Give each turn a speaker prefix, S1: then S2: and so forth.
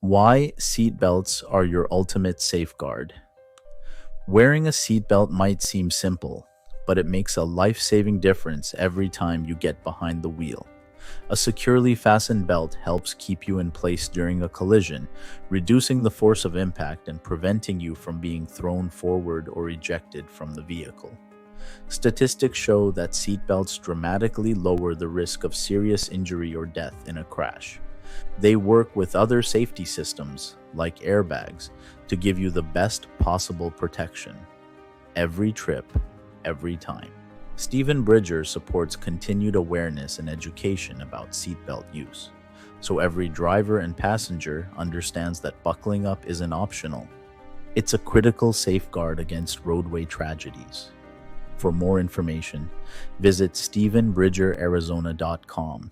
S1: Why seatbelts are your ultimate safeguard. Wearing a seatbelt might seem simple, but it makes a life-saving difference every time you get behind the wheel. A securely fastened belt helps keep you in place during a collision, reducing the force of impact and preventing you from being thrown forward or ejected from the vehicle. Statistics show that seatbelts dramatically lower the risk of serious injury or death in a crash. They work with other safety systems, like airbags, to give you the best possible protection. Every trip, every time. Stephen Bridger supports continued awareness and education about seatbelt use, so every driver and passenger understands that buckling up isn't optional. It's a critical safeguard against roadway tragedies. For more information, visit StephenBridgerArizona.com.